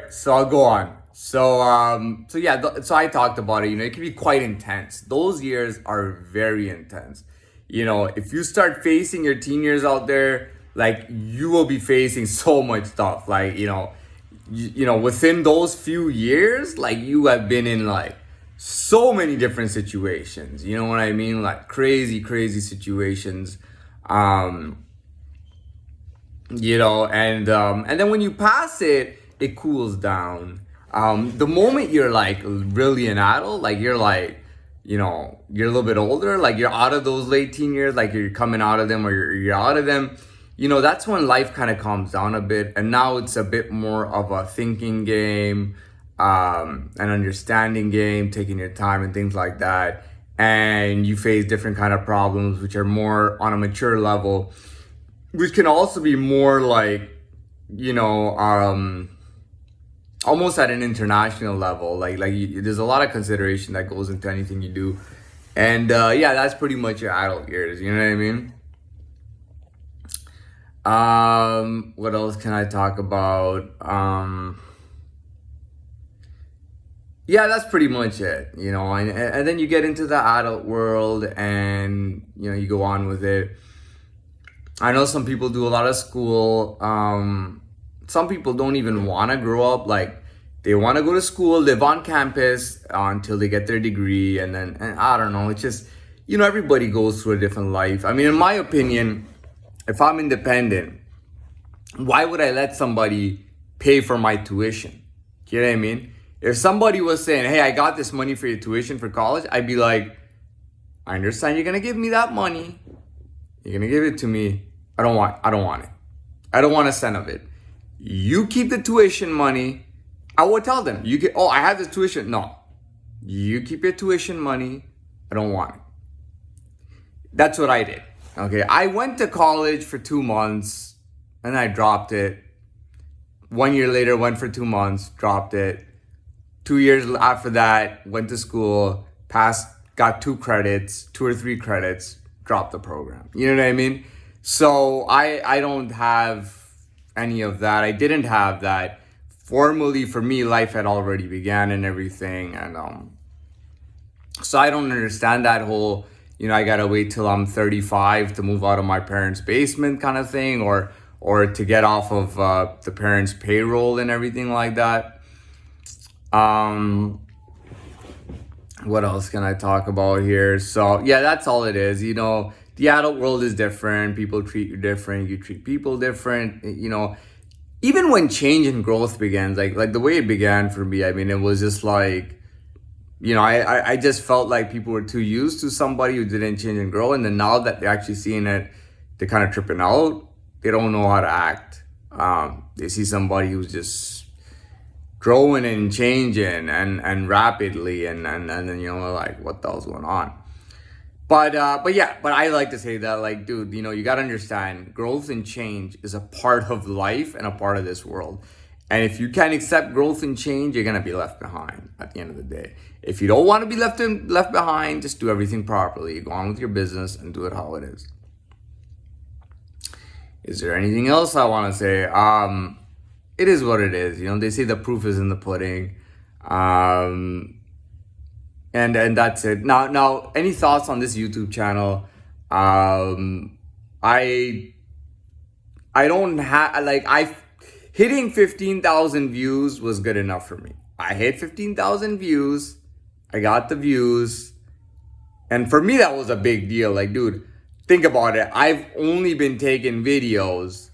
so I'll go on. So I talked about it. It can be quite intense. Those years are very intense. If you start facing your teen years out there, like you will be facing so much stuff. Like within those few years, like you have been in like so many different situations. You know what I mean? Like crazy, crazy situations. And then when you pass it, it cools down. The moment you're like really an adult, like you're like, you're a little bit older, like you're out of those late teen years, like you're coming out of them or you're out of them, that's when life kind of calms down a bit. And now it's a bit more of a thinking game, an understanding game, taking your time and things like that. And you face different kind of problems, which are more on a mature level, which can also be more like, almost at an international level. There's a lot of consideration that goes into anything you do. And that's pretty much your adult years. You know what I mean? What else can I talk about? That's pretty much it, and then you get into the adult world and, you go on with it. I know some people do a lot of school. Some people don't even want to grow up. Like they want to go to school, live on campus until they get their degree. And I don't know, it's just, everybody goes through a different life. I mean, in my opinion, if I'm independent, why would I let somebody pay for my tuition? You know what I mean? If somebody was saying, hey, I got this money for your tuition for college, I'd be like, I understand you're going to give me that money. You're going to give it to me. I don't want it. I don't want a cent of it. You keep the tuition money. I would tell them, I have this tuition. No, you keep your tuition money. I don't want it. That's what I did. Okay. I went to college for 2 months and I dropped it. 1 year later, went for 2 months, dropped it. 2 years after that, went to school, passed, got 2 or 3 credits, dropped the program. You know what I mean? So I don't have any of that. I didn't have that. Formally, for me, life had already began and everything. And so I don't understand that whole, I gotta wait till I'm 35 to move out of my parents' basement kind of thing, or to get off of the parents' payroll and everything like that. What else can I talk about here? So that's all it is. The adult world is different. People treat you different. You treat people different. Even when change and growth begins, like the way it began for me, I mean, it was just like, I just felt like people were too used to somebody who didn't change and grow. And then now that they're actually seeing it, they're kind of tripping out. They don't know how to act. They see somebody who's just growing and changing and rapidly. And then, like, what the hell's going on? But I like to say that, like, dude, you got to understand growth and change is a part of life and a part of this world. And if you can't accept growth and change, you're going to be left behind at the end of the day. If you don't want to be left behind, just do everything properly. Go on with your business and do it how it is. Is there anything else I want to say? It is what it is. They say the proof is in the pudding. And that's it. Now, any thoughts on this YouTube channel? I don't have, hitting 15,000 views was good enough for me. I hit 15,000 views. I got the views. And for me, that was a big deal. Like, dude, think about it. I've only been taking videos.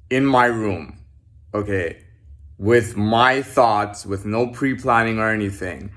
In my room. Okay, with my thoughts, with no pre-planning or anything.